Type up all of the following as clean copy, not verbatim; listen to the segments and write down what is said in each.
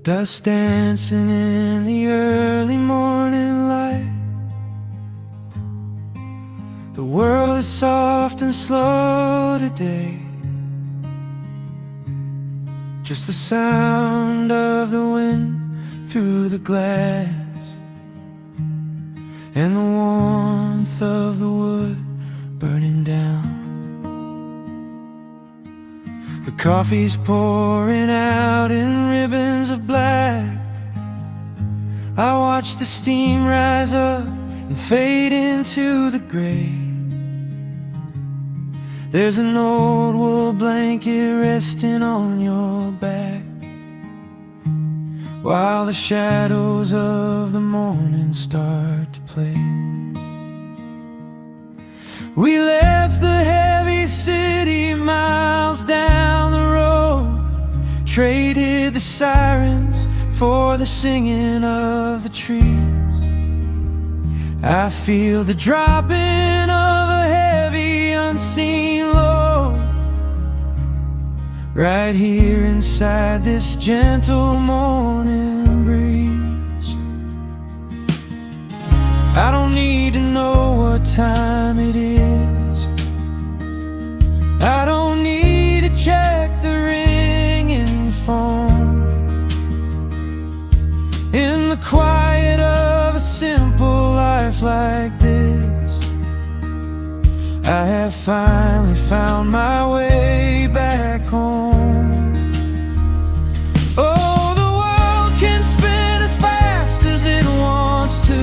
Dust dancing in the early morning light. The world is soft and slow today. Just the sound of the wind through the glass, and the warmth of the wood burning down. The coffee's pouring out in ribbons of black. I watch the steam rise up and fade into the gray. There's an old wool blanket resting on your back, while the shadows of the morning start to play. We left the heavy city miles down the road, traded the sirens for the singing of the trees. I feel the dropping of a heavy unseen load right here inside this gentle morning breeze. I don't need to know what time it is. I don't need to check the ringing phone. In the quiet of a simple life like this, I have finally found my way back home. Oh, the world can spin as fast as it wants to.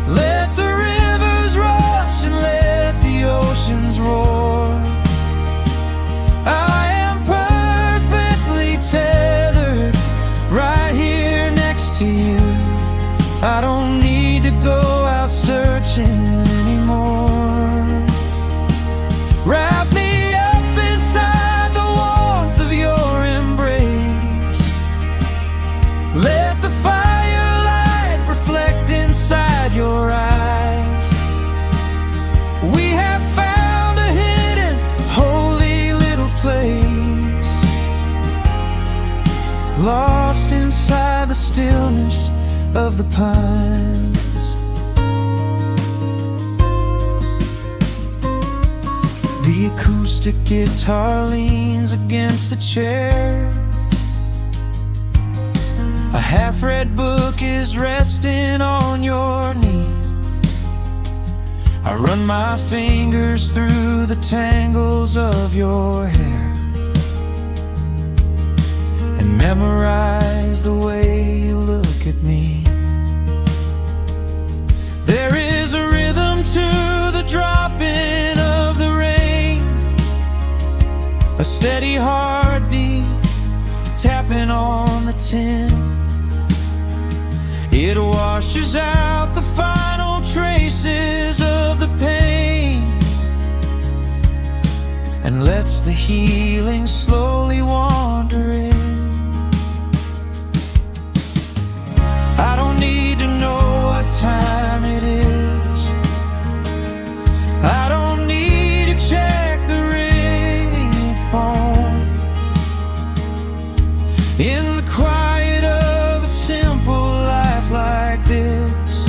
Let the rivers rush and let the oceans roar. I am perfectly tethered right here next to you. I don't need to go out searching anymore. Wrap me up inside the warmth of your embrace. Let the firelight reflect inside your eyes. We have found a hidden, holy little place, lost inside the stillness of the pines. The acoustic guitar leans against the chair. A half-read book is resting on your knee. I run my fingers through the tangles of your hair and memorize the way you look at me. There is a rhythm to the dropping of the rain, a steady heartbeat tapping on the tin. It washes out the final traces of the pain and lets the healing slowly wander in. I don't need to know what time it is. I don't need to check the ringing phone. In the quiet of a simple life like this,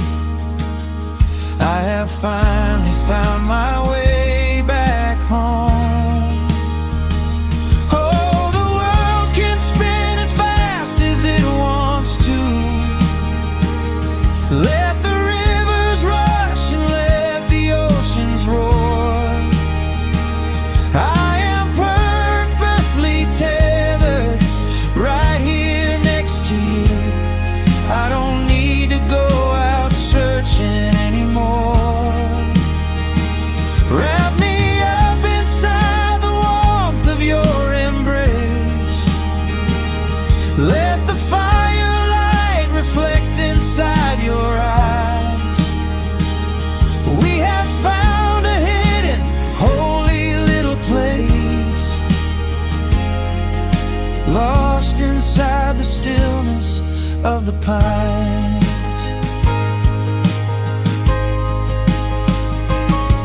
I have finally found my way back home. Oh, the world can spin as fast as it wants to. Let the rivers rush and let the oceans roar. I am perfectly tethered right here next to you. I don't need to go out searching anymore. Wrap me up inside the warmth of your embrace. Let the firelight reflect inside your eyes. We have found a hidden, holy little place, lost inside the stillness of the pines.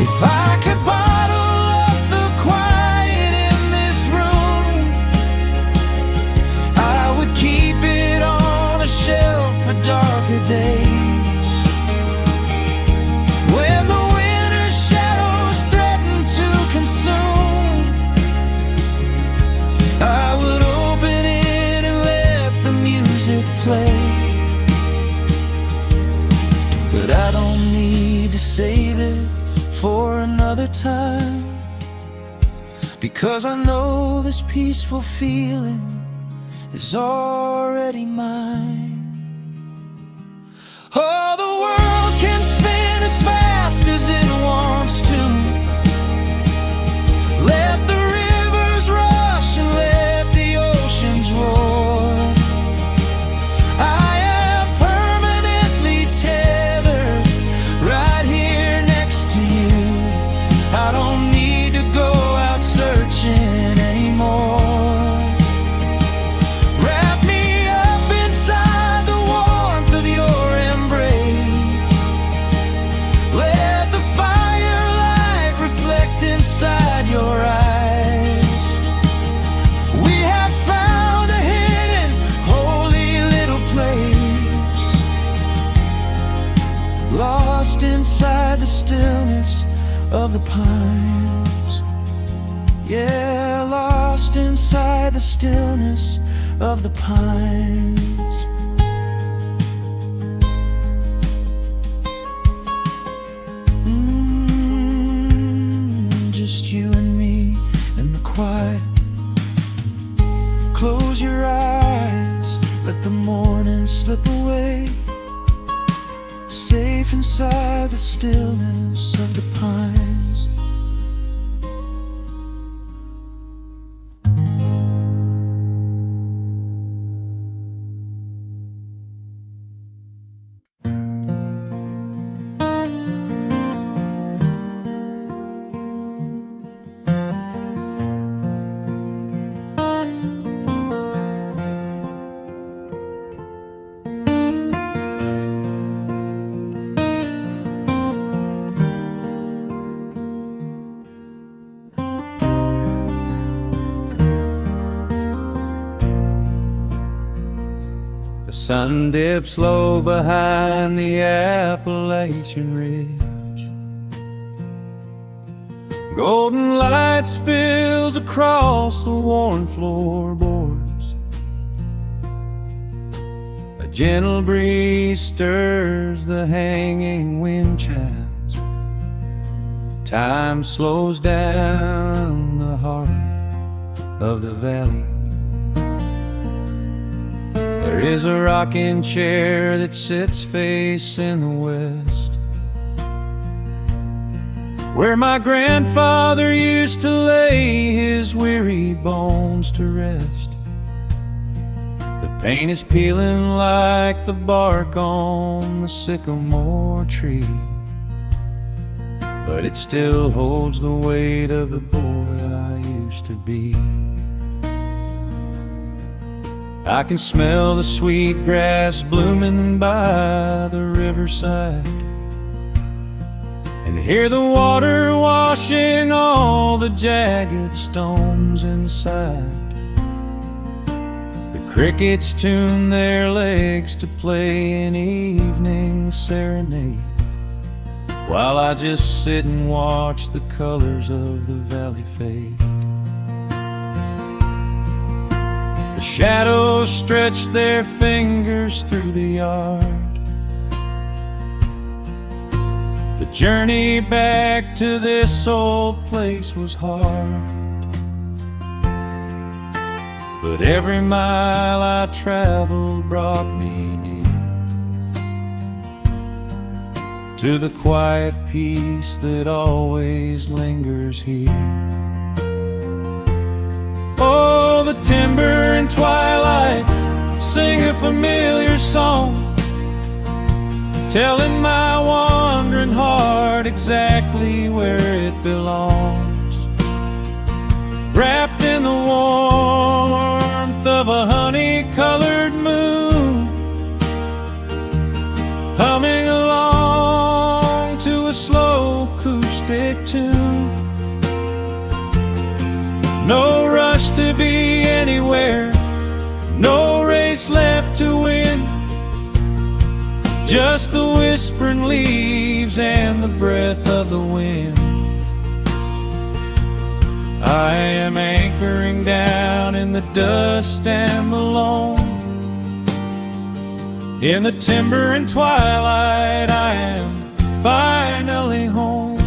If I could bottle up the quiet in this room, I to save it for another time, because I know this peaceful feeling is already mine. Oh, the world can spin as fast as it wants to. Let the rivers rush and let the oceans roar. I am permanently tethered right here next to you. I don't need to go out searching anymore. Wrap me up inside the warmth of your embrace. Let the firelight reflect inside your eyes. We have found a hidden, holy little place, lost inside the stillness of the pines. Yeah, lost inside the stillness of the pines. Just you and me in the quiet. Close your eyes, let the morning slip away, safe inside the stillness of the pines. The sun dips low behind the Appalachian Ridge. Golden light spills across the worn floorboards. A gentle breeze stirs the hanging wind chimes. Time slows down the heart of the valley. There is a rocking chair that sits facing the west, where my grandfather used to lay his weary bones to rest. The paint is peeling like the bark on the sycamore tree, but it still holds the weight of the boy I used to be. I can smell the sweet grass blooming by the riverside, and hear the water washing all the jagged stones inside. The crickets tune their legs to play an evening serenade, while I just sit and watch the colors of the valley fade. The shadows stretch their fingers through the yard. The journey back to this old place was hard, but every mile I traveled brought me near to the quiet peace that always lingers here. Oh, the timber and twilight sing a familiar song, telling my wandering heart exactly where it belongs. Wrapped in the warmth of a honey-colored moon, humming along to a slow acoustic tune. No rush to be anywhere, no race left to win, just the whispering leaves and the breath of the wind. I am anchoring down in the dust and the loam. In the timber and twilight I am finally home.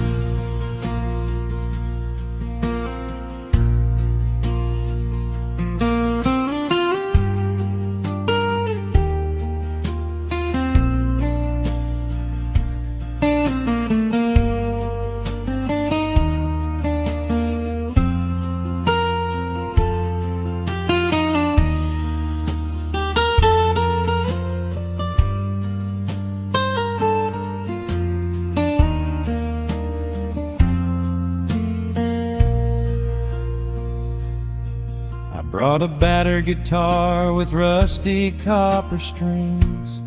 Brought a battered guitar with rusty copper strings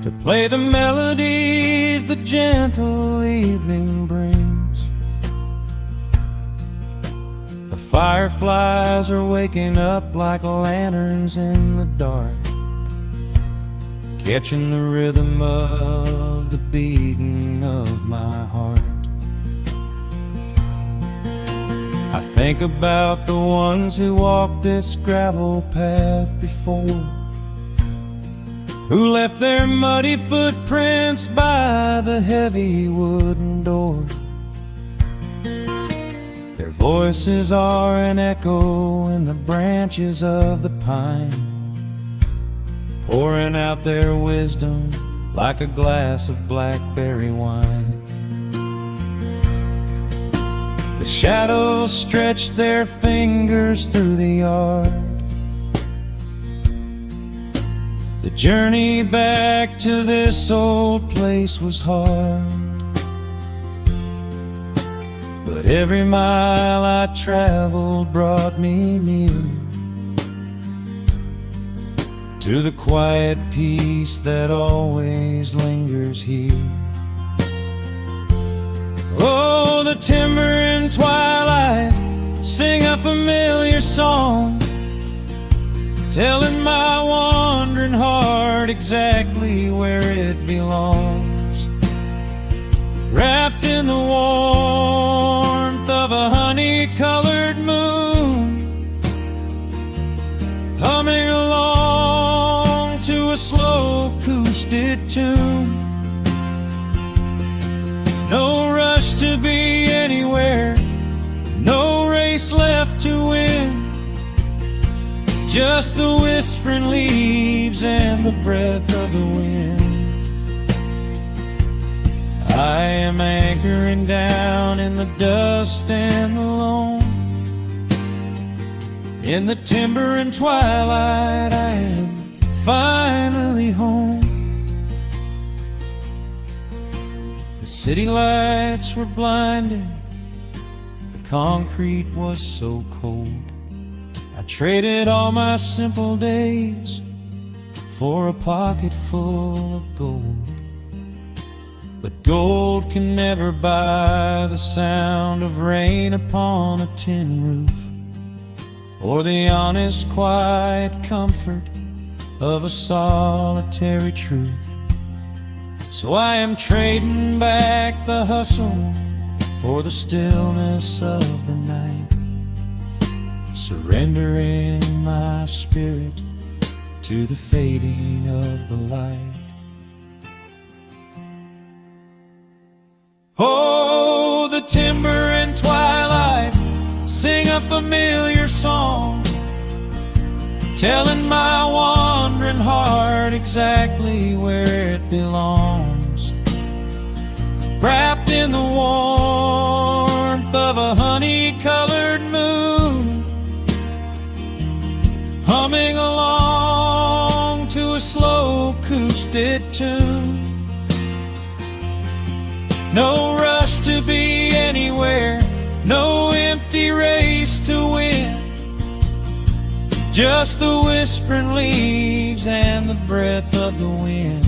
to play the melodies the gentle evening brings. The fireflies are waking up like lanterns in the dark, catching the rhythm of the beating of my heart. I think about the ones who walked this gravel path before, who left their muddy footprints by the heavy wooden door. Their voices are an echo in the branches of the pine, pouring out their wisdom like a glass of blackberry wine. The shadows stretch their fingers through the yard. The journey back to this old place was hard, but every mile I traveled brought me near to the quiet peace that always lingers here. Oh, the timber and twilight sing a familiar song, telling my wandering heart exactly where it belongs. Wrapped in the warmth of a honey-colored moon, humming along to a slow acoustic tune. No rush to be anywhere, no race left to win, just the whispering leaves and the breath of the wind. I am anchoring down in the dust and the loam. In the timber and twilight I am finally home. The city lights were blinding, the concrete was so cold. I traded all my simple days for a pocket full of gold. But gold can never buy the sound of rain upon a tin roof, or the honest, quiet comfort of a solitary truth. So I am trading back the hustle for the stillness of the night, surrendering my spirit to the fading of the light. Oh, the timber and twilight sing a familiar song, telling my wandering heart exactly where it belongs. Wrapped in the warmth of a honey-colored moon, humming along to a slow acoustic tune. No rush to be anywhere, no empty race to win, just the whispering leaves and the breath of the wind.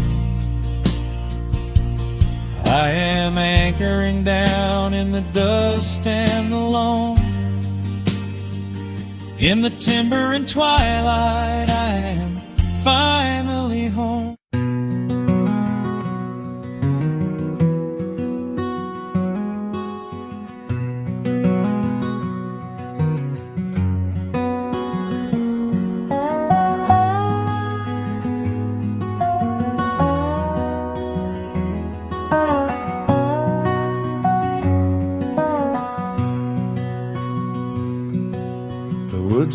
I am anchoring down in the dust and the loam. In the timber and twilight I am finally home.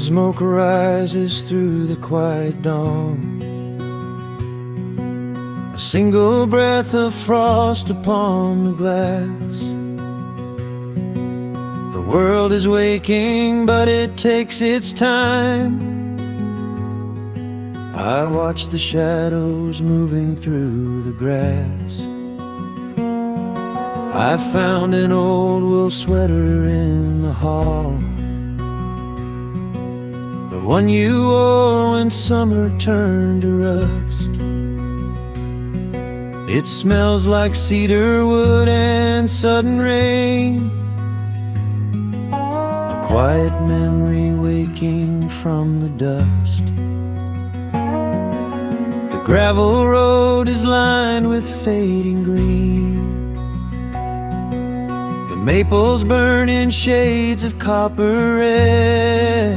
smoke rises through the quiet dawn. A single breath of frost upon the glass. The world is waking, but it takes its time. I watch the shadows moving through the grass. I found an old wool sweater in the hall, the one you wore when summer turned to rust. It smells like cedar wood and sudden rain, a quiet memory waking from the dust. The gravel road is lined with fading green. The maples burn in shades of copper red.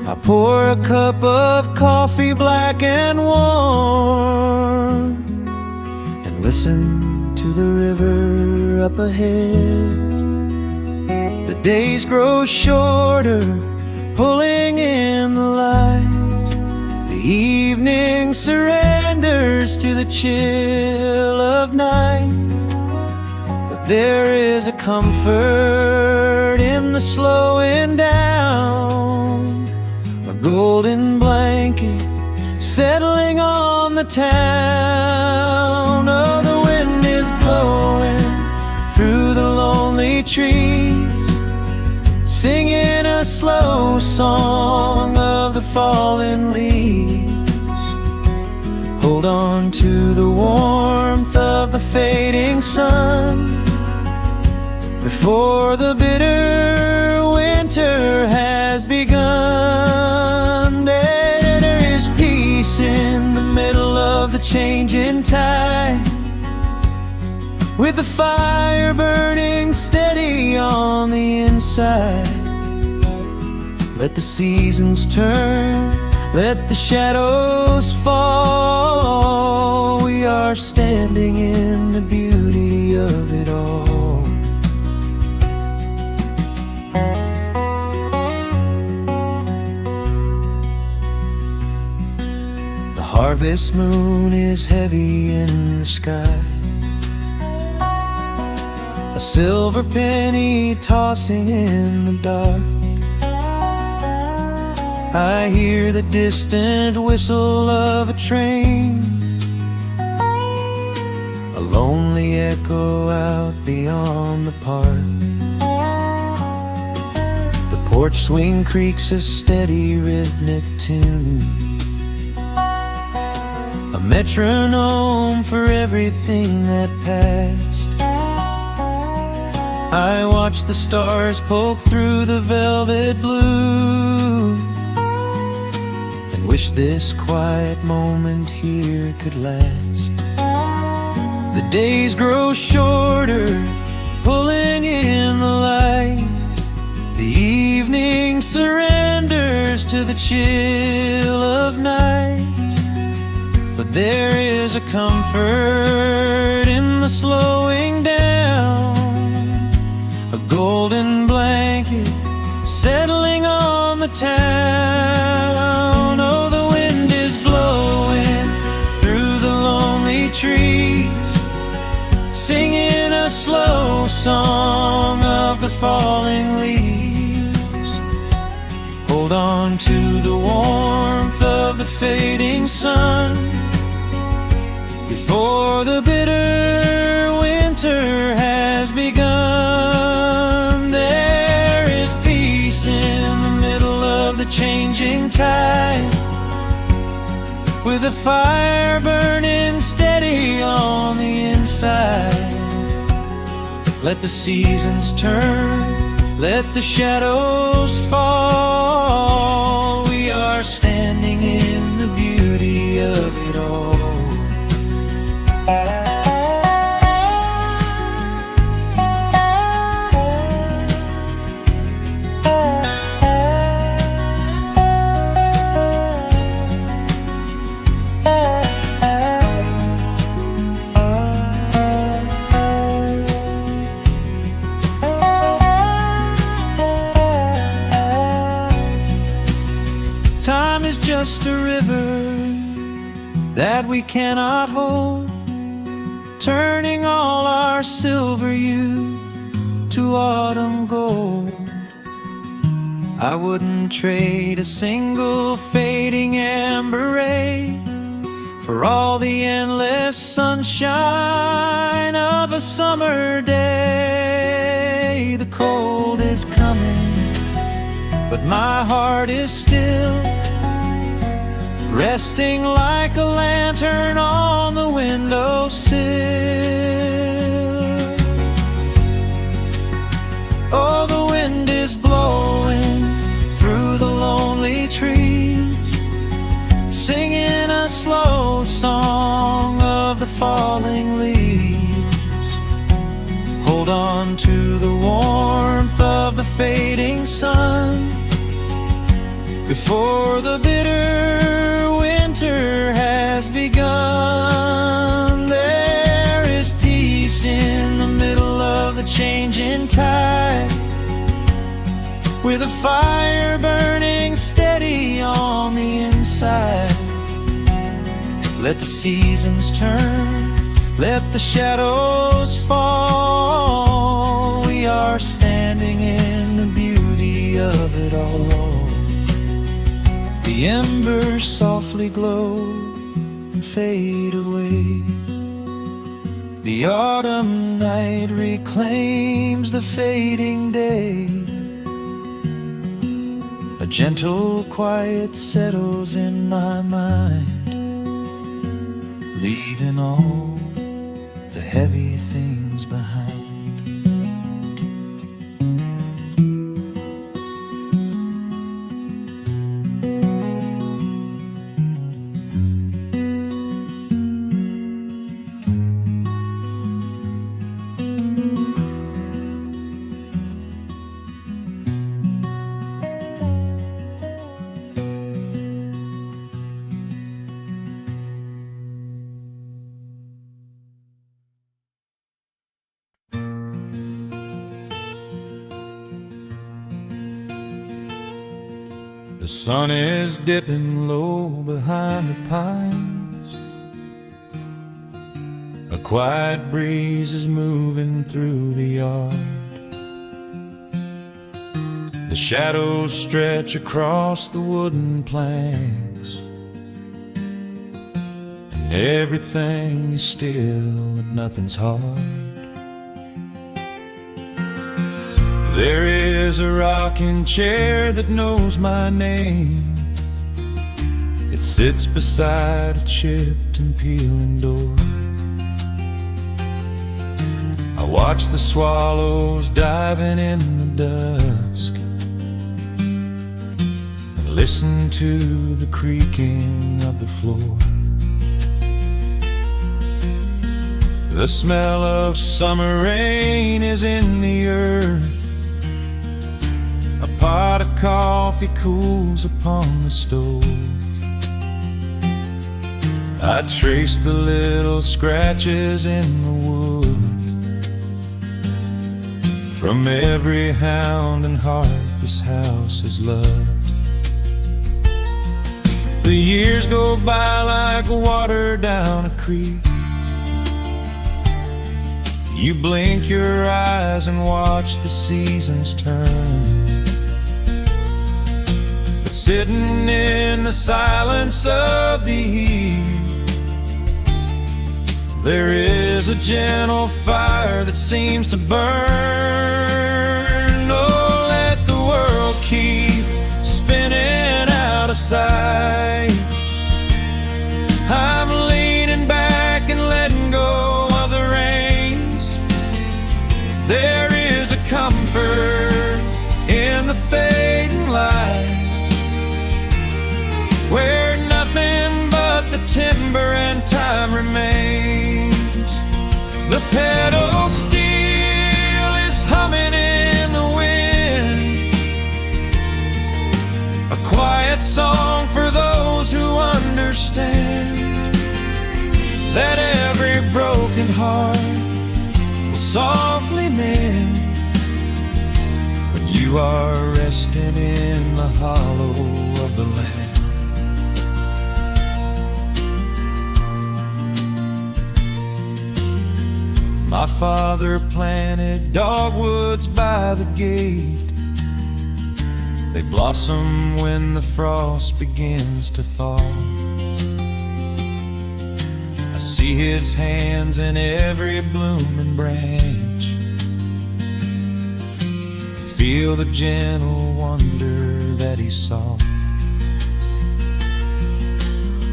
I pour a cup of coffee black and warm, and listen to the river up ahead. The days grow shorter, pulling in the light. The evening surrenders to the chill of night. But there is a comfort in the slowing down, a golden blanket settling on the town. Oh, the wind is blowing through the lonely trees, singing a slow song of the fallen leaves. Hold on to the warmth of the fading sun before the bitter winter has begun. There is peace in the middle of the changing tide, with the fire burning steady on the inside. Let the seasons turn, let the shadows fall. We are standing in the beauty of it all. The harvest moon is heavy in the sky, a silver penny tossing in the dark. I hear the distant whistle of a train, a lonely echo out beyond the park. The porch swing creaks a steady rhythmic tune, a metronome for everything that passed. I watch the stars poke through the velvet blue, and wish this quiet moment here could last. The days grow shorter, pulling in the light. The evening surrenders to the chill of night. But there is a comfort in the slowing down, a golden blanket settling on the town. Oh, the wind is blowing through the lonely trees, singing a slow song of the falling leaves. Hold on to the warmth of the fading sun before the bitter winter has begun. There is peace in the middle of the changing tide, with a fire burning steady on the inside. Let the seasons turn, let the shadows fall. We are standing in the beauty of it all. Time is just a river that we cannot hold, turning all our silver youth to autumn gold. I wouldn't trade a single fading amber ray for all the endless sunshine of a summer day. The cold is coming, but my heart is still resting like a lantern on the windowsill. Oh, the wind is blowing through the lonely trees, singing a slow song of the falling leaves. Hold on to the warmth of the fading sun before the bitter winter has begun. There is peace in the middle of the changing tide, with a fire burning steady on the inside. Let the seasons turn, let the shadows fall. We are standing in the beauty of it all. The embers softly glow and fade away. The autumn night reclaims the fading day. A gentle quiet settles in my mind, leaving all the heavy things behind. The sun is dipping low behind the pines. A quiet breeze is moving through the yard. The shadows stretch across the wooden planks, and everything is still and nothing's hard. There is a rocking chair that knows my name. It sits beside a chipped and peeling door. I watch the swallows diving in the dusk and listen to the creaking of the floor. The smell of summer rain is in the earth. A pot of coffee cools upon the stove. I trace the little scratches in the wood from every hound and heart this house has loved. The years go by like water down a creek. You blink your eyes and watch the seasons turn. Sitting in the silence of the heat, there is a gentle fire that seems to burn. Oh, let the world keep spinning out of sight. I'm leaning back and letting go of the reins. There is a comfort in the fading light, where nothing but the timber and time remains. The pedal steel is humming in the wind, a quiet song for those who understand that every broken heart will softly mend when you are resting in the hollow of the land. My father planted dogwoods by the gate. They blossom when the frost begins to thaw. I see his hands in every blooming branch, feel the gentle wonder that he saw.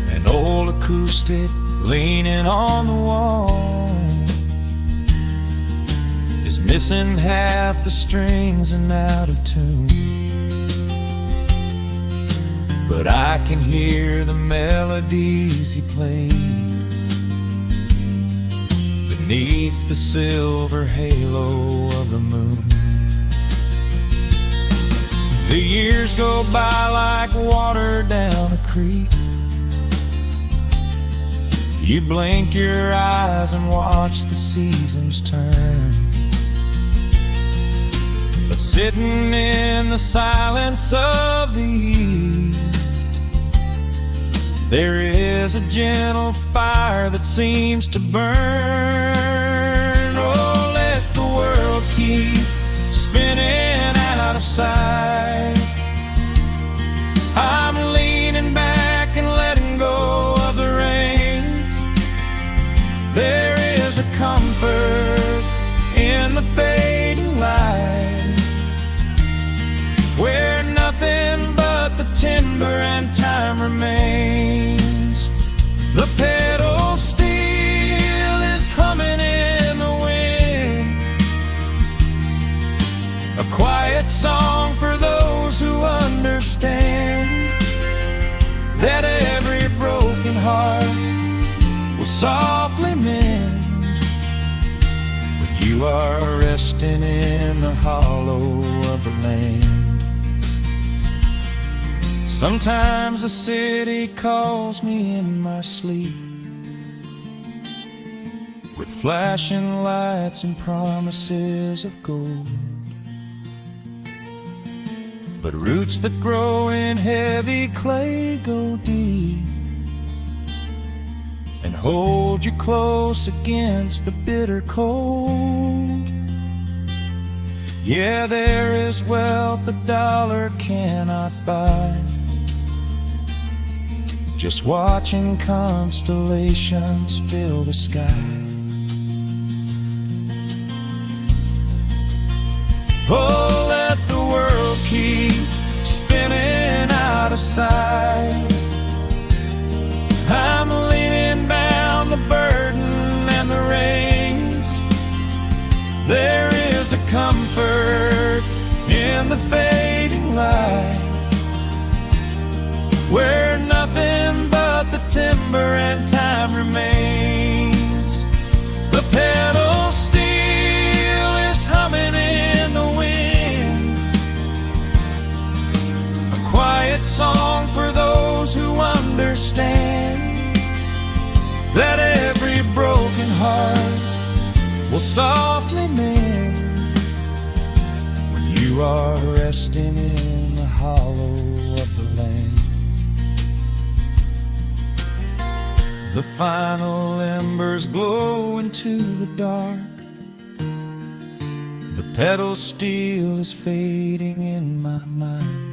An old acoustic leaning on the wall is missing half the strings and out of tune, but I can hear the melodies he played beneath the silver halo of the moon. The years go by like water down a creek. You blink your eyes and watch the seasons turn, but sitting in the silence of the eve, there is a gentle fire that seems to burn. Oh, let the world keep spinning out of sight. I'm leaning back and letting go of the reins. There is a comfort in the fading light, where nothing but the timber and time remains. The pedal steel is humming in the wind, a quiet song for those who understand that every broken heart will softly mend when you are resting in the hollow of the land. Sometimes the city calls me in my sleep, with flashing lights and promises of gold, but roots that grow in heavy clay go deep and hold you close against the bitter cold. Yeah, there is wealth a dollar cannot buy, just watching constellations fill the sky. Oh, let the world keep spinning out of sight. I'm leaning down the burden and the reins. There is a comfort in the fading light, where nothing but the timber and time remains. The pedal steel is humming in the wind, a quiet song for those who understand that every broken heart will softly mend when you are resting in the hollow of the land. The final embers glow into the dark. The pedal steel is fading in my mind.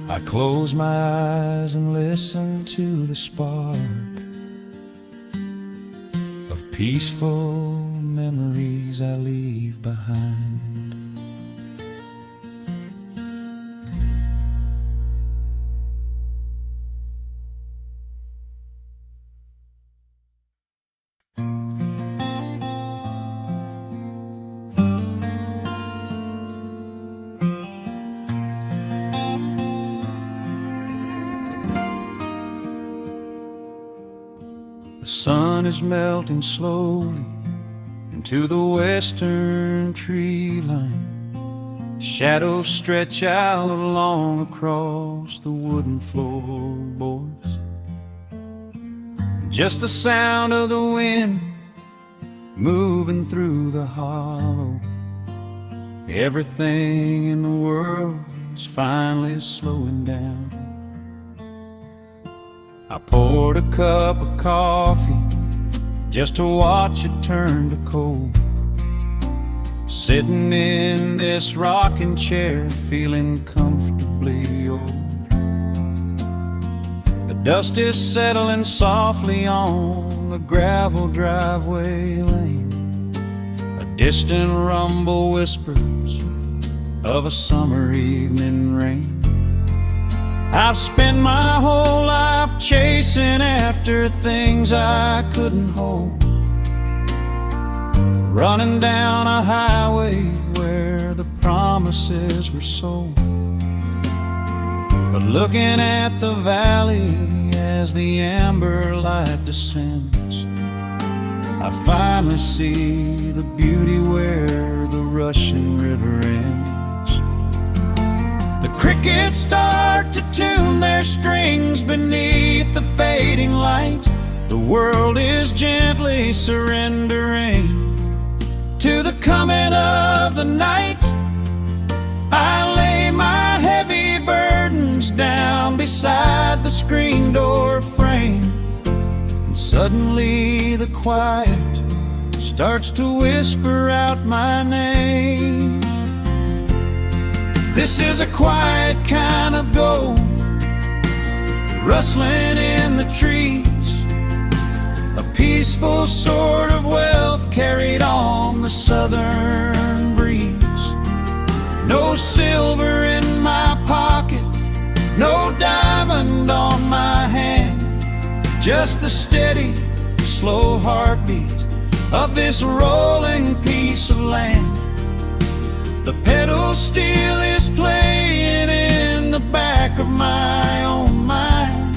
I close my eyes and listen to the spark of peaceful memories I leave behind. The sun is melting slowly into the western tree line. Shadows stretch out long across the wooden floorboards. Just the sound of the wind moving through the hollow. Everything in the world is finally slowing down. I poured a cup of coffee just to watch it turn to cold. Sitting in this rocking chair, feeling comfortably old. The dust is settling softly on the gravel driveway lane. A distant rumble whispers of a summer evening rain. I've spent my whole life chasing after things I couldn't hold, running down a highway where the promises were sold. But looking at the valley as the amber light descends, I finally see the beauty where the rushing river ends. The crickets start to tune their strings beneath the fading light. The world is gently surrendering to the coming of the night. I lay my heavy burdens down beside the screen door frame, and suddenly the quiet starts to whisper out my name. This is a quiet kind of gold, rustling in the trees, a peaceful sort of wealth carried on the southern breeze. No silver in my pocket, no diamond on my hand, just the steady, slow heartbeat of this rolling piece of land. The pedal steel is playing in the back of my own mind,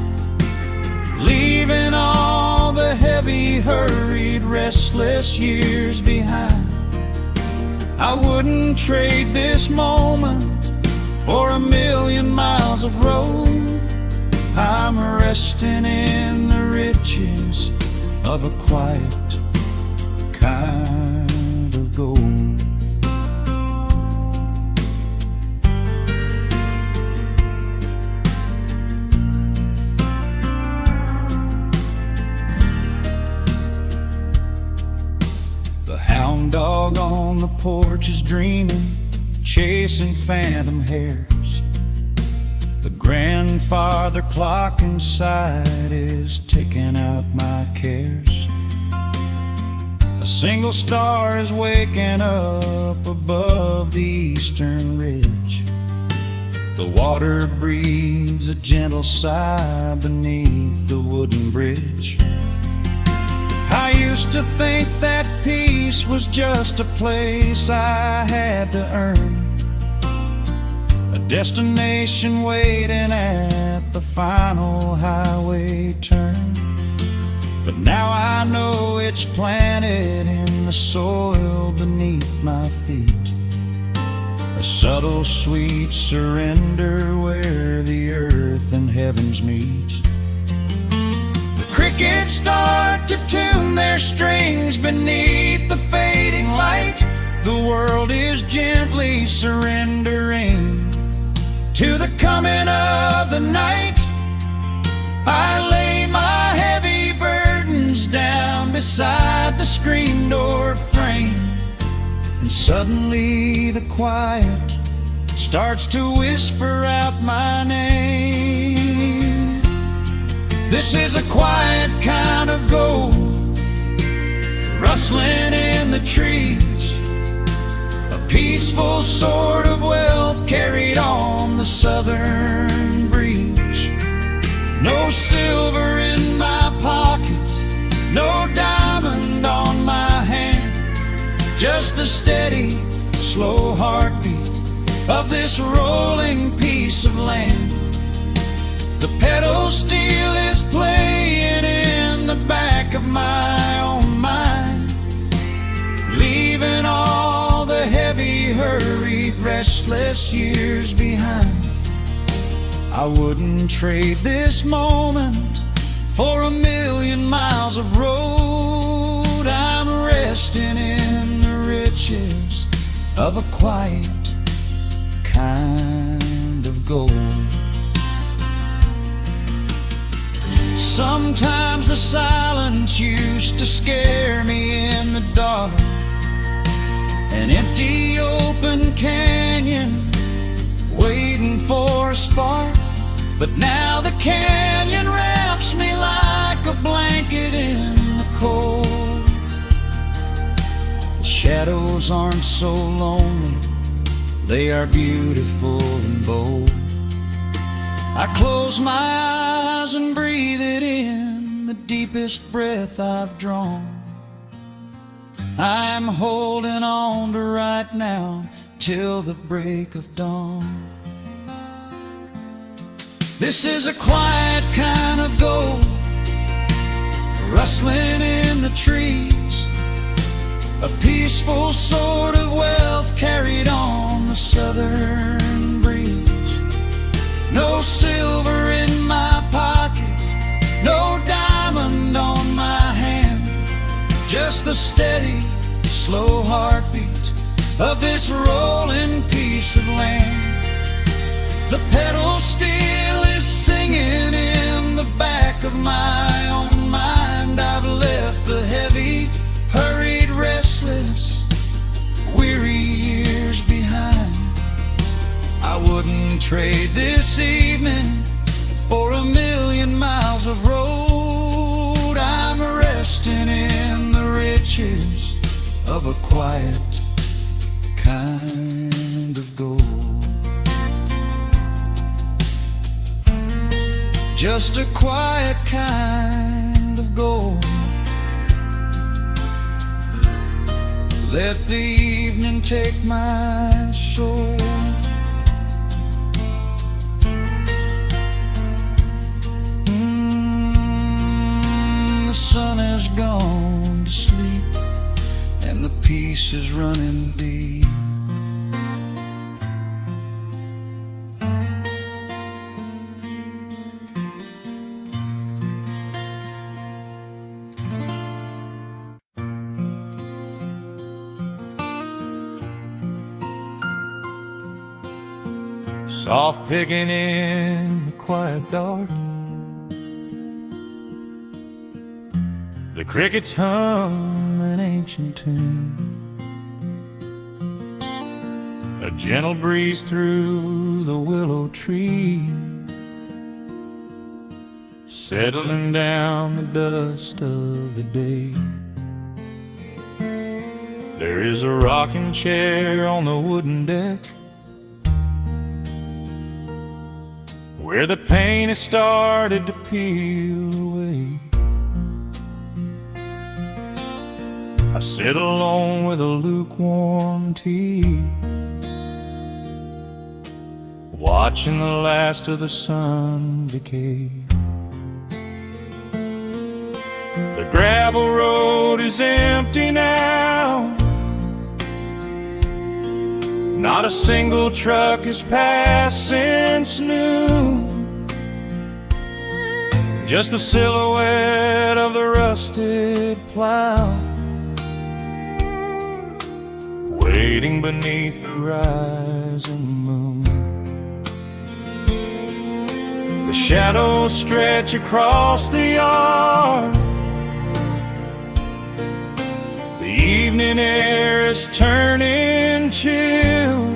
leaving all the heavy, hurried, restless years behind. I wouldn't trade this moment for 1,000,000 miles of road. I'm resting in the riches of a quiet kind of gold. Hound dog on the porch is dreaming, chasing phantom hares. The grandfather clock inside is ticking out my cares. A single star is waking up above the eastern ridge. The water breathes a gentle sigh beneath the wooden bridge. I used to think that peace was just a place I had to earn, a destination waiting at the final highway turn. But now I know it's planted in the soil beneath my feet, a subtle sweet surrender where the earth and heavens meet. Crickets start to tune their strings beneath the fading light. The world is gently surrendering to the coming of the night. I lay my heavy burdens down beside the screen door frame, and suddenly the quiet starts to whisper out my name. This is a quiet kind of gold, rustling in the trees, a peaceful sort of wealth carried on the southern breeze. No silver in my pocket, no diamond on my hand, just the steady, slow heartbeat of this rolling piece of land. The pedal steel is playing in the back of my own mind, leaving all the heavy, hurried, restless years behind. I wouldn't trade this moment for 1,000,000 miles of road. I'm resting in the riches of a quiet kind of gold. Sometimes the the silence used to scare me in the dark. An empty open canyon waiting for a spark. But now the canyon wraps me like a blanket in the cold. The shadows aren't so lonely, they are beautiful and bold. I close my eyes and breathe it in, the deepest breath I've drawn. I'm holding on to right now till the break of dawn. This is a quiet kind of gold, rustling in the trees, a peaceful sort of wealth carried on the southern breeze. No silver in my pockets, no diamond on my hand, just the steady, slow heartbeat of this rolling piece of land. The pedal steel is singing in the back of my own mind. I've left the heavy, hurried, restless, weary years behind. I wouldn't trade this evening for 1,000,000 miles of road. I'm resting in the riches of a quiet kind of gold. Just a quiet kind of gold. Let the evening take my soul. The sun has gone to sleep and the peace is running deep. Soft picking in the quiet dark, the crickets hum an ancient tune, a gentle breeze through the willow tree, settling down the dust of the day. There is a rocking chair on the wooden deck, where the paint has started to peel away. I sit alone with a lukewarm tea, watching the last of the sun decay. The gravel road is empty now, not a single truck has passed since noon. Just the silhouette of the rusted plow, waiting beneath the rising moon. The shadows stretch across the yard, the evening air is turning chill,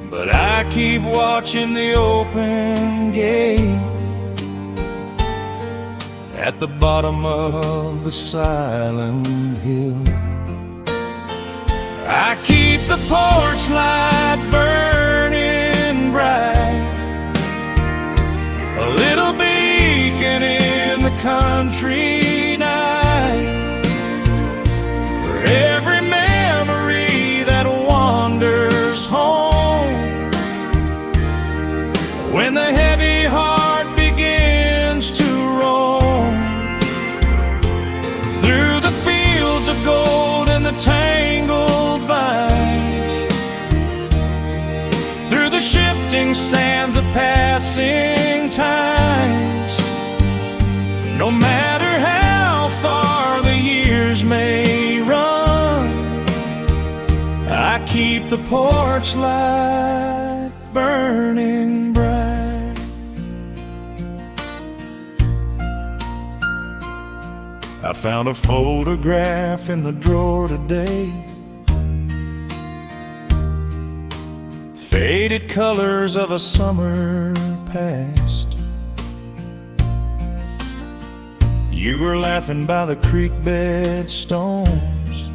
but I keep watching the open gate at the bottom of the silent hill. I keep the porch light burning bright, a little beacon in the country night, for every memory that wanders home. When the heavy heart begins to roam through the fields of gold and the tangled vines, through the shifting sands of passing times, no matter how far the years may run, I keep the porch light burning bright. I found a photograph in the drawer today. Faded colors of a summer past. You were laughing by the creek bed stones.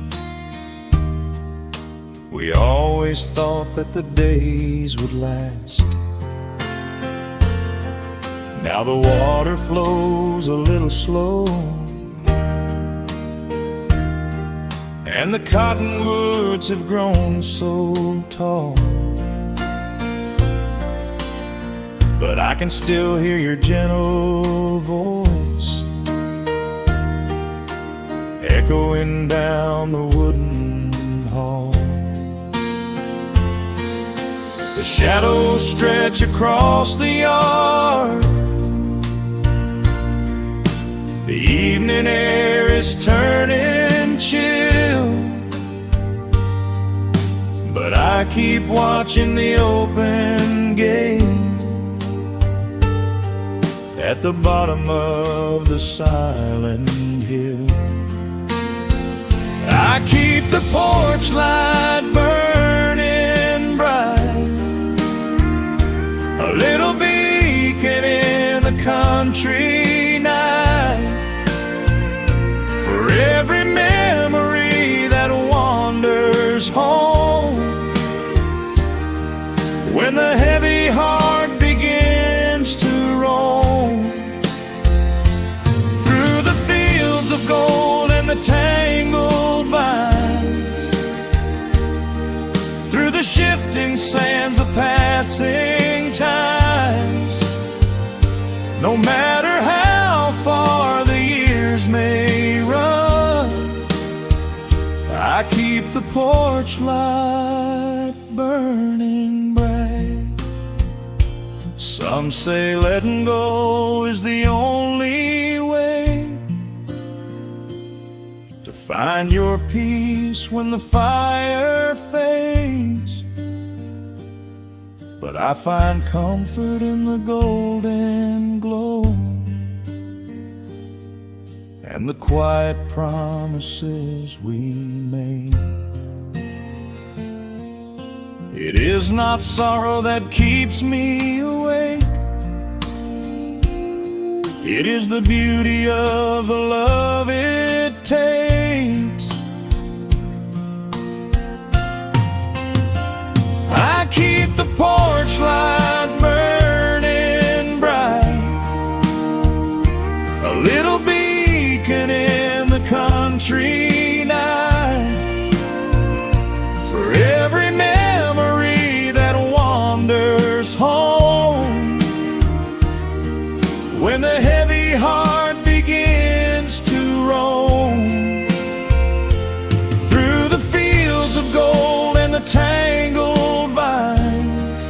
We always thought that the days would last. Now the water flows a little slow, and the cottonwoods have grown so tall. But I can still hear your gentle voice echoing down the wooden hall. The shadows stretch across the yard. The evening air is turning chill, but I keep watching the open gate at the bottom of the silent hill. I keep the porch light burning bright, a little beacon in the country night, for every memory that wanders home. When the heavy heart begins to roam through the fields of gold and the tangled vines, through the shifting sands of passing times, no matter how far the years may run, I keep the porch light burning bright. Some say letting go is the only way to find your peace when the fire fades, but I find comfort in the golden glow and the quiet promises we made. It is not sorrow that keeps me awake, it is the beauty of the love it takes. I keep the porch light burning bright, a little beacon in the country night, for every memory that wanders home. When the heavy heart begins to roam through the fields of gold and the tangled vines,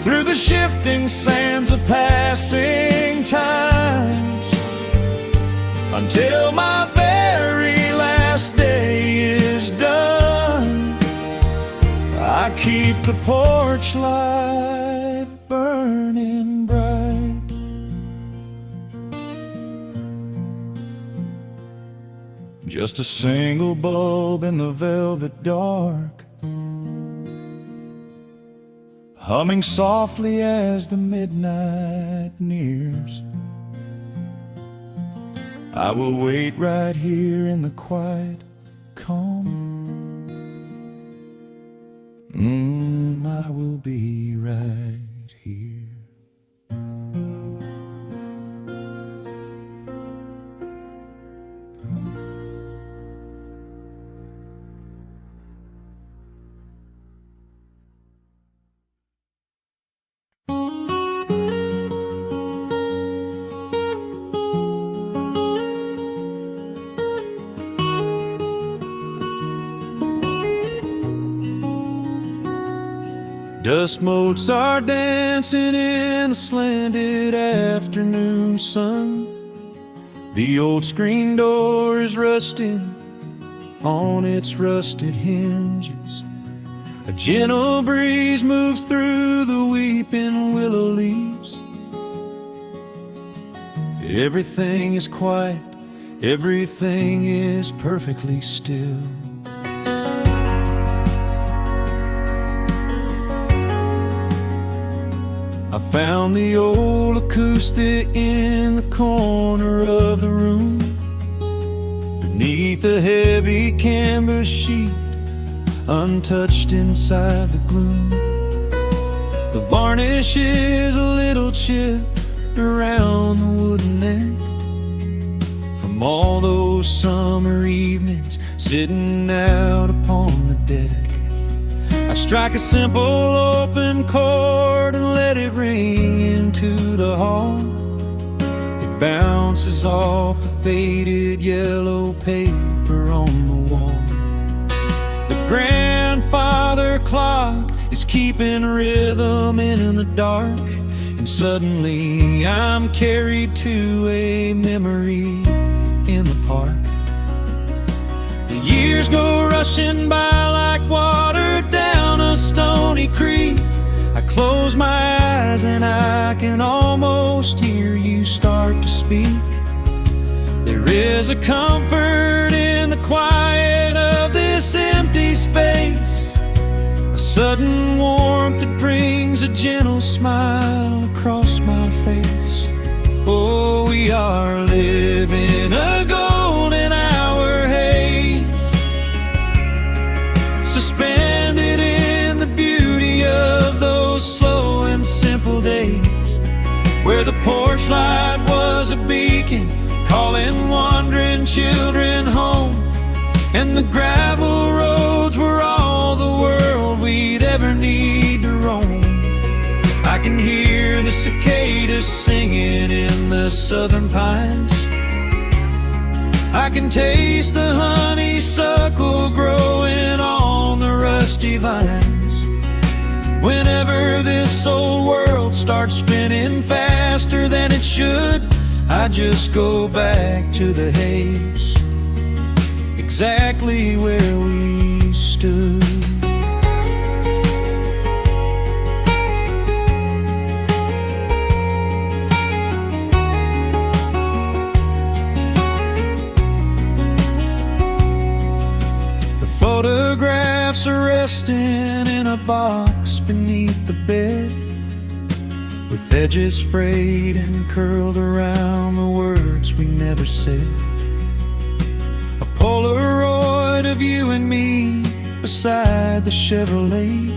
through the shifting sands of passing times, until my very last day is done, I keep the porch light burning bright. Just a single bulb in the velvet dark, humming softly as the midnight nears. I will wait right here in the quiet calm. I will be right here. Dust motes are dancing in the slanted afternoon sun. The old screen door is rusting on its rusted hinges. A gentle breeze moves through the weeping willow leaves. Everything is quiet, everything is perfectly still. I found the old acoustic in the corner of the room, beneath a heavy canvas sheet, untouched inside the gloom. The varnish is a little chipped around the wooden neck from all those summer evenings sitting out upon the deck. I strike a simple open chord and let it ring into the hall. It bounces off the faded yellow paper on the wall. The grandfather clock is keeping rhythm in the dark, and suddenly I'm carried to a memory in the park. The years go rushing by like water down a stony creek. I close my eyes and I can almost hear you start to speak. There is a comfort in the quiet of this empty space, a sudden warmth that brings a gentle smile across my face. Oh, we are living a golden hour haze, suspended in the beauty of those slow and simple days, where the porch light was a beacon calling wandering children home, and the gravel roads were all the world we'd ever need to roam. I can hear the cicadas singing in the southern pines. I can taste the honeysuckle growing on the rusty vines. Whenever this old world starts spinning faster than it should, I just go back to the haze, exactly where we stood. Photographs are resting in a box beneath the bed, with edges frayed and curled around the words we never said. A Polaroid of you and me beside the Chevrolet.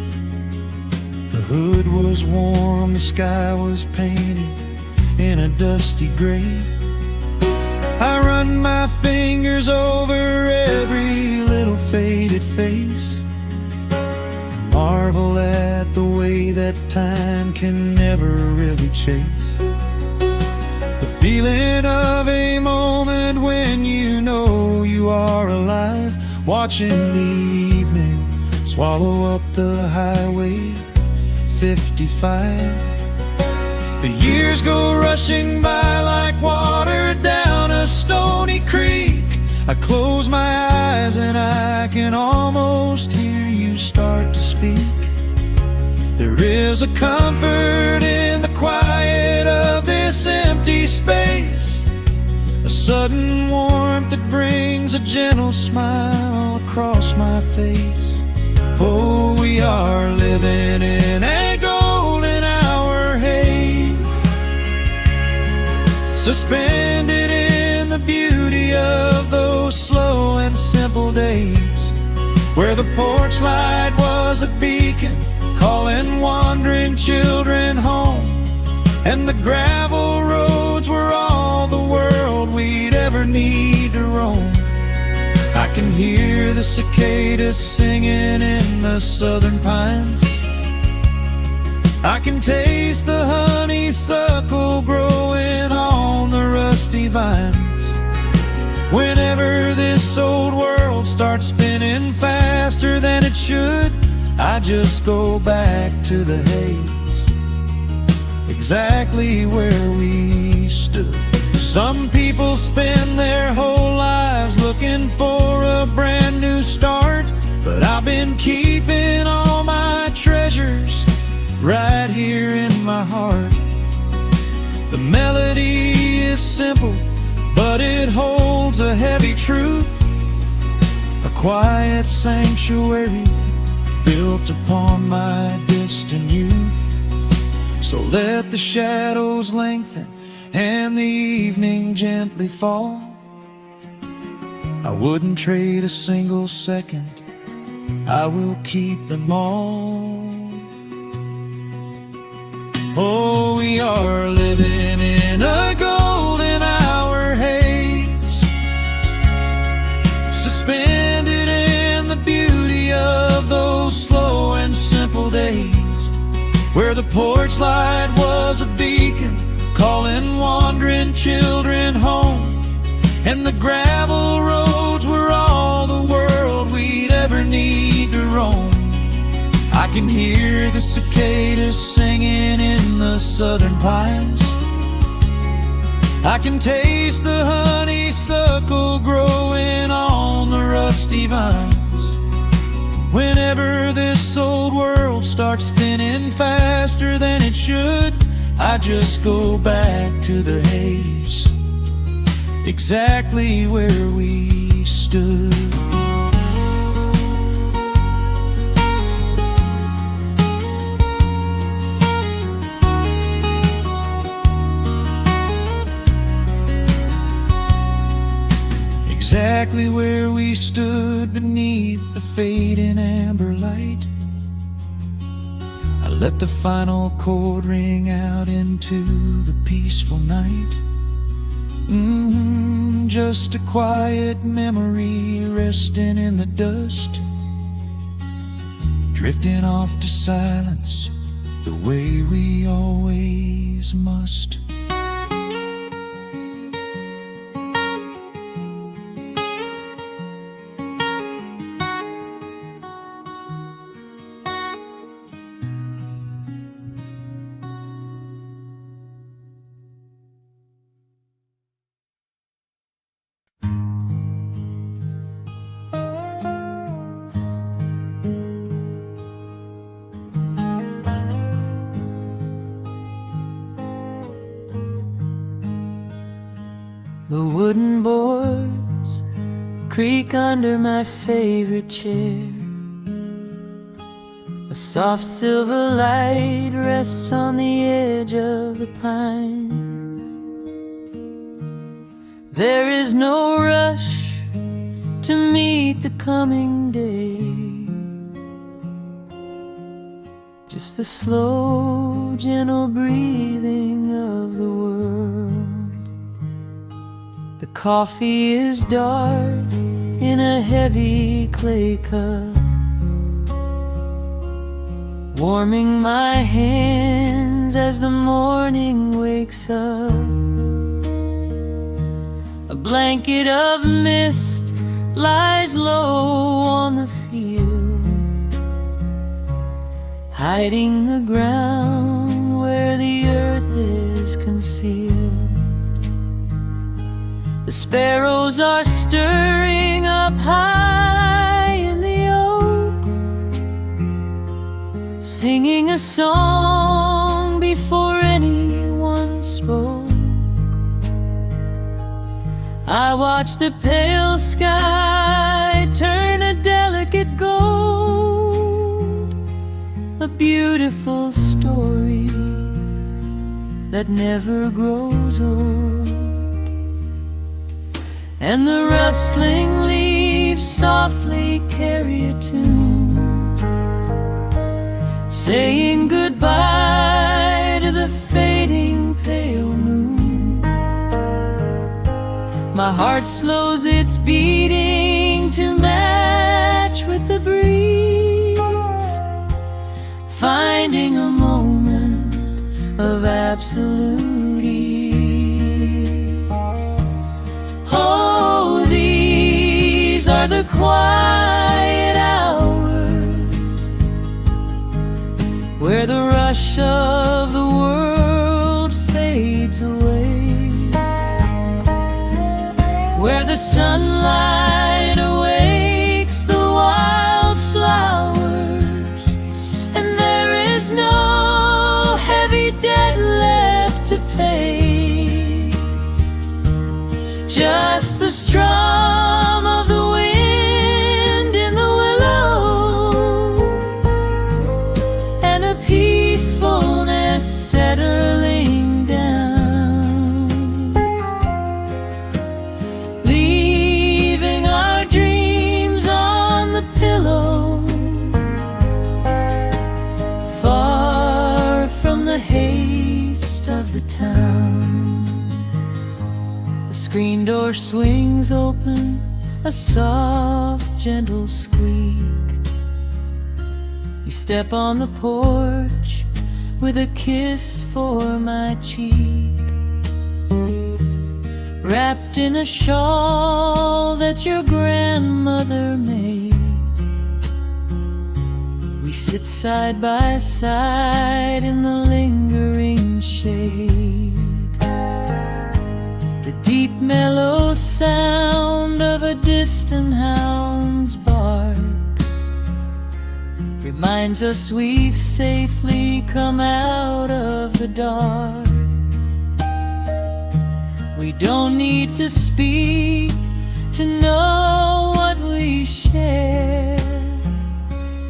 The hood was warm, the sky was painted in a dusty gray. I run my fingers over every little faded face, marvel at the way that time can never really chase. The feeling of a moment when you know you are alive, watching the evening swallow up the highway 55. The years go rushing by like water down a stony creek. I close my eyes and I can almost hear you start to speak. There is a comfort in the quiet of this empty space, a sudden warmth that brings a gentle smile across my face. Oh, we are living in a golden hour haze, suspended in the beauty of those slow and simple days, where the porch light was a beacon calling wandering children home, and the gravel roads were all the world we'd ever need to roam. I can hear the cicadas singing in the southern pines. I can taste the honeysuckle growing on the rusty vines. Whenever this old world starts spinning faster than it should, I just go back to the haze, exactly where we stood. Some people spend their whole lives looking for a brand new start, but I've been keeping all my treasures right here in my heart. The melody is simple, but it holds a heavy truth. A quiet sanctuary built upon my distant youth. So let the shadows lengthen and the evening gently fall. I wouldn't trade a single second, I will keep them all. Oh, we are living in a golden hour haze, suspended in the beauty of those slow and simple days, where the porch light was a beacon calling wandering children home, and the gravel roads were all the world we'd ever need to roam. I can hear the cicadas singing in the southern pines. I can taste the honeysuckle growing on the rusty vines. Whenever this old world starts spinning faster than it should, I just go back to the haze, exactly where we stood. Exactly where we stood beneath the fading amber light. I let the final chord ring out into the peaceful night. Just a quiet memory resting in the dust, drifting off to silence the way we always must. The wooden boards creak under my favorite chair. A soft silver light rests on the edge of the pines. There is no rush to meet the coming day, just the slow, gentle breathing of the world. The coffee is dark in a heavy clay cup, warming my hands as the morning wakes up. A blanket of mist lies low on the field, hiding the ground where the earth is concealed. The sparrows are stirring up high in the oak, singing a song before anyone spoke. I watch the pale sky turn a delicate gold, a beautiful story that never grows old. And the rustling leaves softly carry a tune, saying goodbye to the fading pale moon. My heart slows its beating to match with the breeze, finding a moment of absolute ease. Oh, these are the quiet hours where the rush of the world fades away, where the sunlight awakes the wildflowers, and there is no heavy debt left to pay. screen door swings open, a soft, gentle squeak. You step on the porch with a kiss for my cheek. Wrapped in a shawl that your grandmother made, we sit side by side in the lingering shade. The deep mellow sound of a distant hound's bark reminds us we've safely come out of the dark. We don't need to speak to know what we share.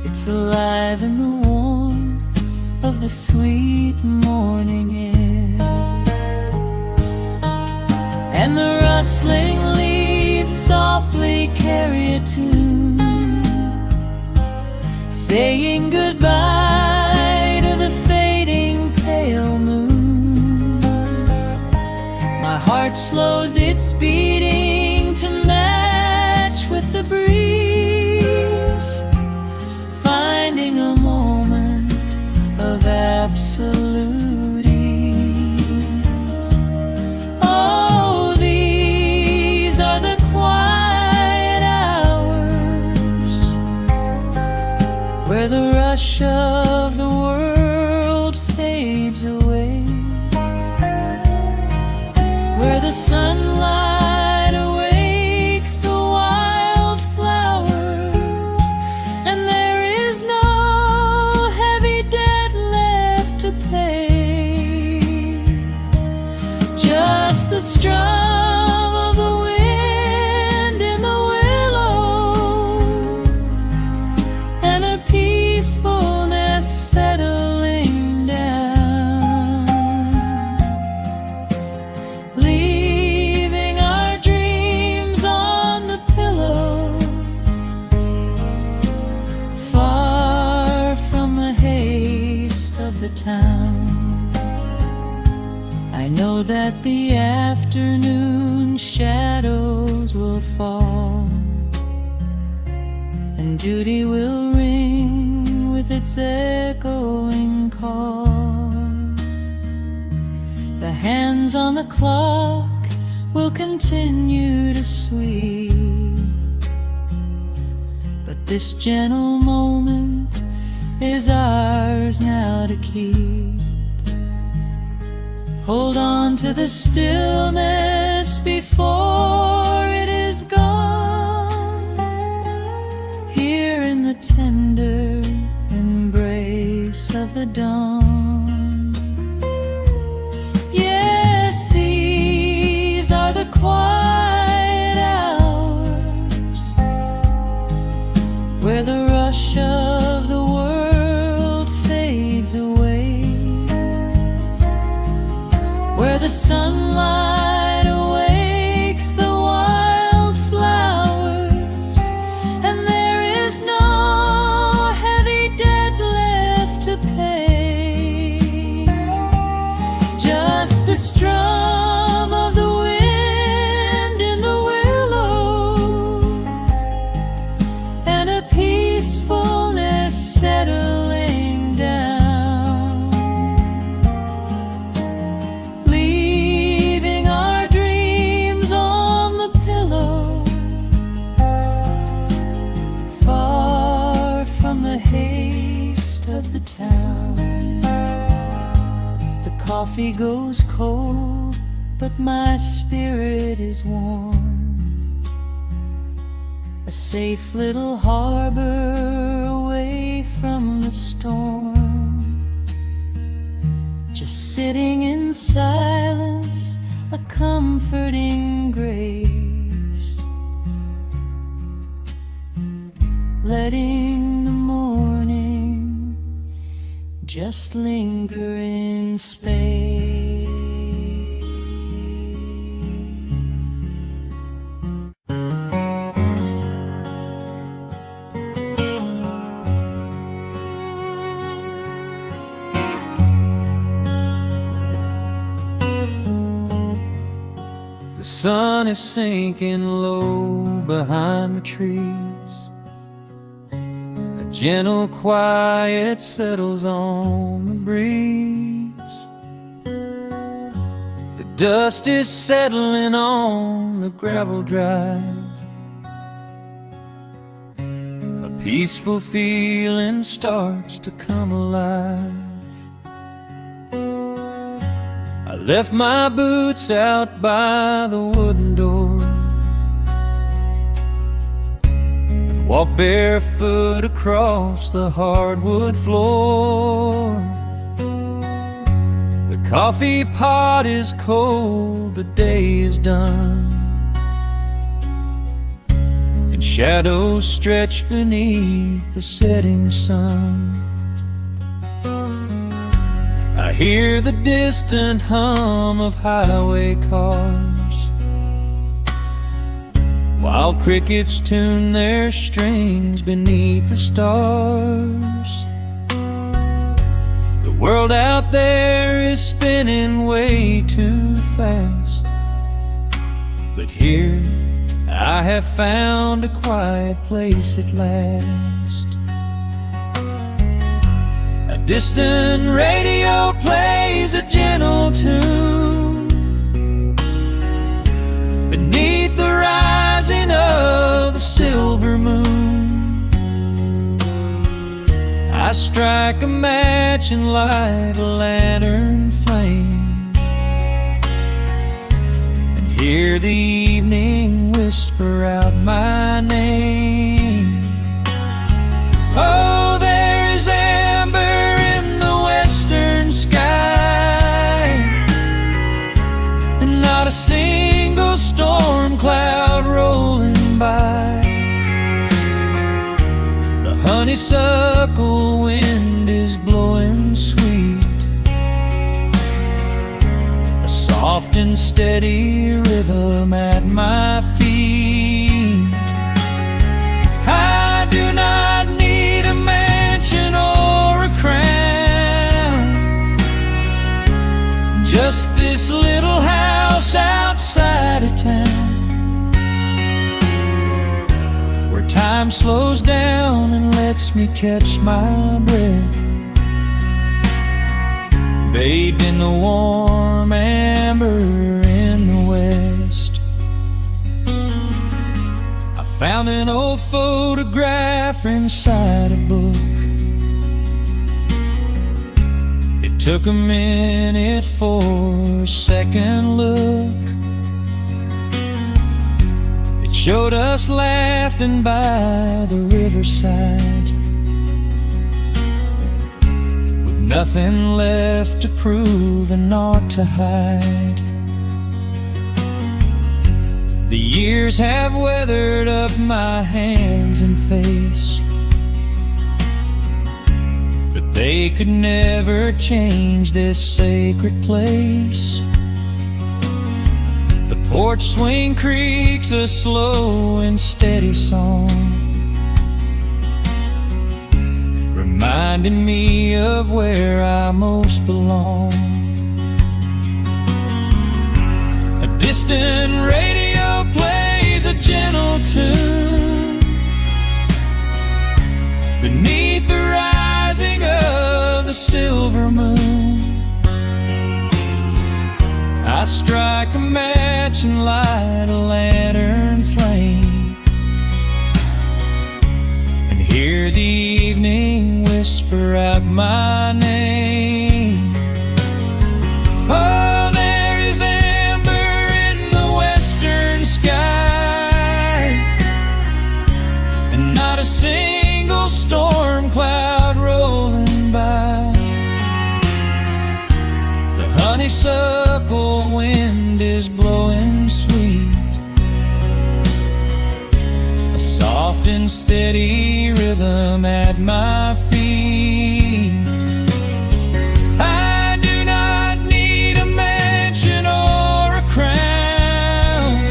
It's alive in the warmth of the sweet morning air. And the rustling leaves softly carry a tune, saying goodbye to the fading pale moon. My heart slows its beating to match with the breeze, finding a moment of absolute ease. Oh, these are the quiet hours where the rush of the world fades away, where the sunlight awakes the wildflowers, and there is no heavy debt left to pay. Just the strum of the wind in the willow, and a peacefulness settling down, leaving our dreams on the pillow, far from the haste of the town. I know that the afternoon shadows will fall, and duty will ring with its echoing call. The hands on the clock will continue to sweep, but this gentle moment is ours now to keep. Hold on to the stillness before it is gone, here in the tender embrace of the dawn. Yes, these are the quiet hours where the rush of the world fades away, where the sunlight awakes the wildflowers, and there is no heavy debt left to pay. Just the strum of the wind in the willow, and a peacefulness settling down, leaving our dreams on the pillow, far from the haste of the town. The coffee goes cold, but my spirit is warm, a safe little harbor away from the storm. Just sitting in silence, a comforting grace, letting the morning just linger in space. sun is sinking low behind the trees. A gentle quiet settles on the breeze. The dust is settling on the gravel drive. A peaceful feeling starts to come alive. I left my boots out by the wooden door and walked barefoot across the hardwood floor. The coffee pot is cold, the day is done, and shadows stretch beneath the setting sun. I hear the distant hum of highway cars, while crickets tune their strings beneath the stars. The world out there is spinning way too fast, but here I have found a quiet place at last. A distant radio plays a gentle tune beneath the rising of the silver moon. I strike a match and light a lantern flame, and hear the evening whisper out my name. Oh, there is amber in the western sky, and not a single storm cloud rolling by. The honeysuckle wind is blowing sweet, a soft and steady rhythm at my feet. I do not need a mansion or a crown, just this little house outside of town, where time slows down and lets me catch my breath, bathed in the warm amber in the west. I found an old photograph inside a book. It took a minute for a second look. It showed us laughing by the riverside, with nothing left to prove and naught to hide. The years have weathered up my hands and face, but they could never change this sacred place. The porch swing creaks a slow and steady song, reminding me of where I most belong. A distant radio plays a gentle tune beneath the rising of the silver moon. I strike a match and light a lantern flame, and hear the evening whisper out my name. Oh, there is amber in the western sky, and not a single storm cloud rolling by. The honeysuckle wind is blowing sweet, a soft and steady rhythm at my feet. I do not need a mansion or a crown,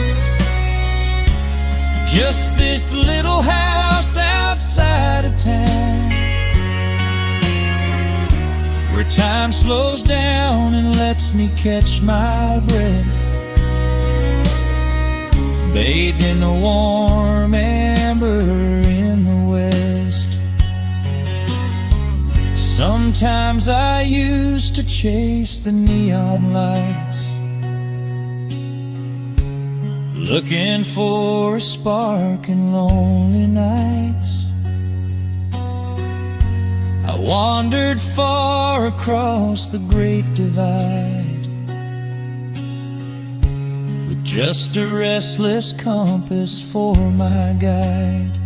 just this little house outside of town, where time slows down and lets me catch my breath, bathed in the warm amber in the west. Sometimes I used to chase the neon lights, looking for a spark in lonely nights. I wandered far across the great divide, with just a restless compass for my guide.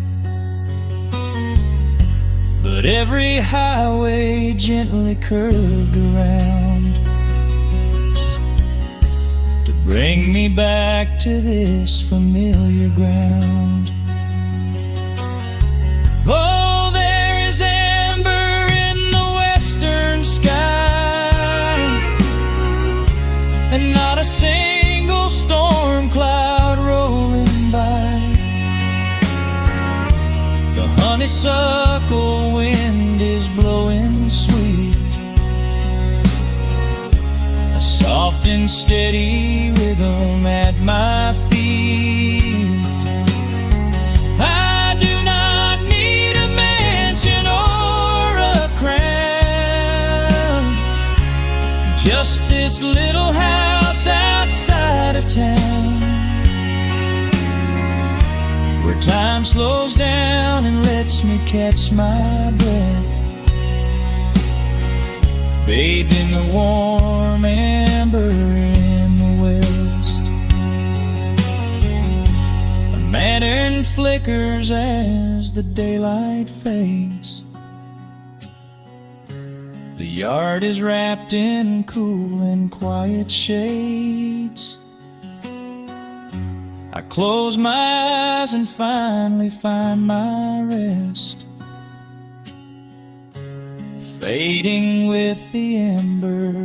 But every highway gently curved around to bring me back to this familiar ground. Oh, there is amber in the western sky, and not a single storm cloud rolling by. The honeysuckle wind is blowing sweet, a soft and steady rhythm at my feet. I do not need a mansion or a crown, just this little house outside of town, where time slows down and lets me catch my breath, bathed in the warm amber in the west. A lantern flickers as the daylight fades. The yard is wrapped in cool and quiet shades. I close my eyes and finally find my rest, fading with the embers